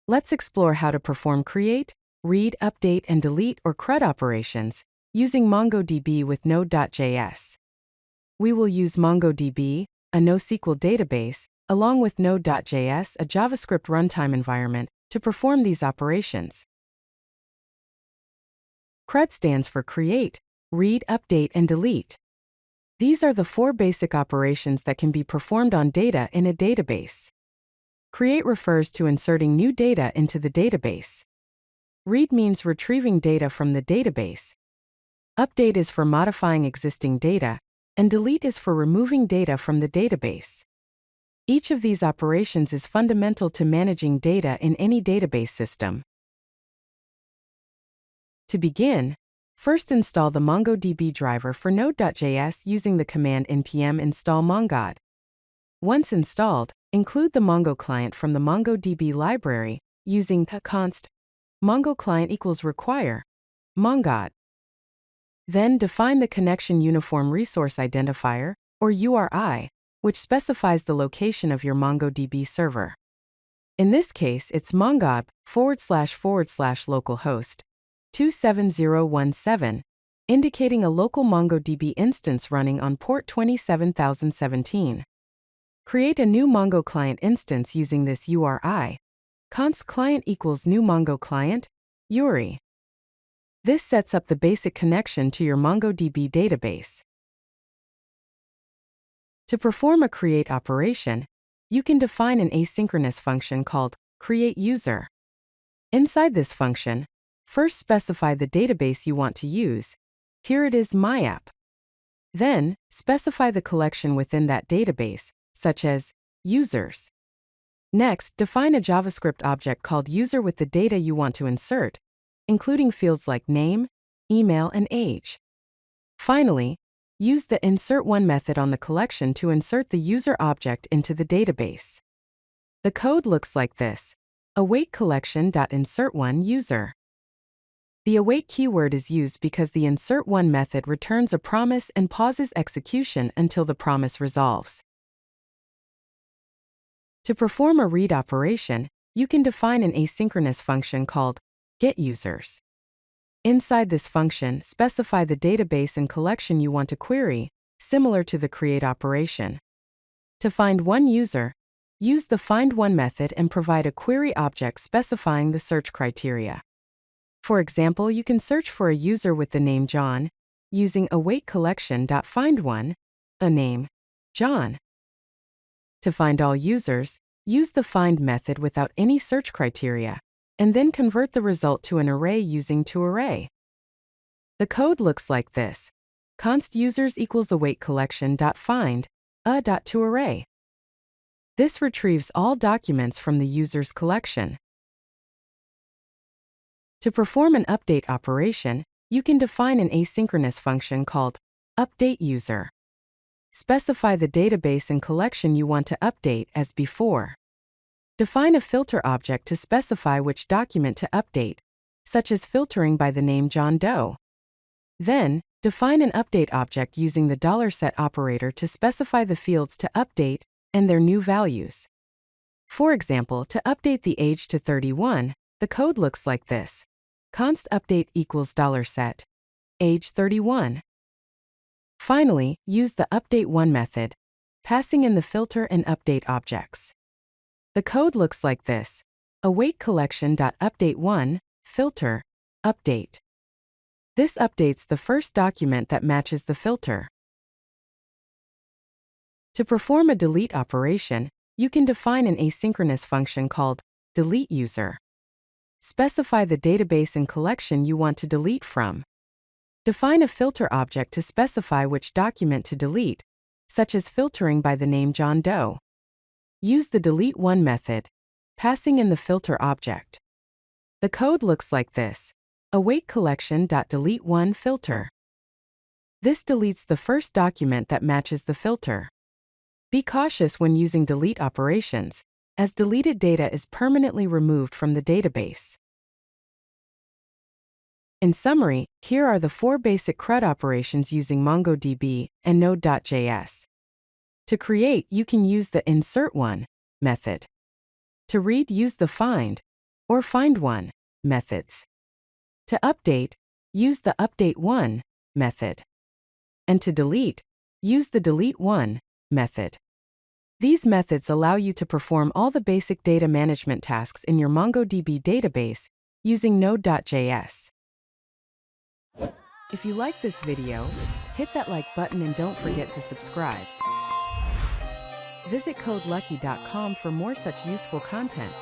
Let's explore how to perform create, read, update, and delete or CRUD operations using MongoDB with Node.js. We will use MongoDB, a NoSQL database, along with Node.js, a JavaScript runtime environment, to perform these operations. CRUD stands for create, read, update, and delete. These are the four basic operations that can be performed on data in a database. Create refers to inserting new data into the database. Read means retrieving data from the database. Update is for modifying existing data, and delete is for removing data from the database. Each of these operations is fundamental to managing data in any database system. To begin, first install the MongoDB driver for Node.js using the command npm install mongod. Once installed, include the Mongo client from the MongoDB library using the const Mongo client equals require mongod. Then define the connection uniform resource identifier, or URI, which specifies the location of your MongoDB server. In this case, it's mongod //localhost 27017, indicating a local MongoDB instance running on port 27017. Create a new Mongo client instance using this URI. Const client equals new Mongo client, URI. This sets up the basic connection to your MongoDB database. To perform a create operation, you can define an asynchronous function called createUser. Inside this function, first specify the database you want to use. Here it is, myapp. Then, specify the collection within that database, such as users. Next, define a JavaScript object called user with the data you want to insert, including fields like name, email, and age. Finally, use the insert1 method on the collection to insert the user object into the database. The code looks like this: await collection.insert1 user. The await keyword is used because the insert1 method returns a promise and pauses execution until the promise resolves. To perform a read operation, you can define an asynchronous function called getUsers. Inside this function, specify the database and collection you want to query, similar to the create operation. To find one user, use the find1 method and provide a query object specifying the search criteria. For example, you can search for a user with the name John using await collection.find1, a name, John. To find all users, use the find method without any search criteria, and then convert the result to an array using toArray. The code looks like this: const users equals await collection.find a.toArray. This retrieves all documents from the user's collection. To perform an update operation, you can define an asynchronous function called updateUser. Specify the database and collection you want to update as before. Define a filter object to specify which document to update, such as filtering by the name John Doe. Then, define an update object using the $set operator to specify the fields to update and their new values. For example, to update the age to 31, the code looks like this: const update equals $set age 31. Finally, use the update1 method, passing in the filter and update objects. The code looks like this: await collection.update1 filter update. This updates the first document that matches the filter. To perform a delete operation, you can define an asynchronous function called deleteUser. Specify the database and collection you want to delete from. Define a filter object to specify which document to delete, such as filtering by the name John Doe. Use the delete1 method, passing in the filter object. The code looks like this: await collection.delete1 filter. This deletes the first document that matches the filter. Be cautious when using delete operations, as deleted data is permanently removed from the database. In summary, here are the four basic CRUD operations using MongoDB and Node.js. To create, you can use the insert1 method. To read, use the find or find one methods. To update, use the update one method. And to delete, use the delete one method. These methods allow you to perform all the basic data management tasks in your MongoDB database using node.js. If you like this video, hit that like button and don't forget to subscribe. Visit CodeLucky.com for more such useful content.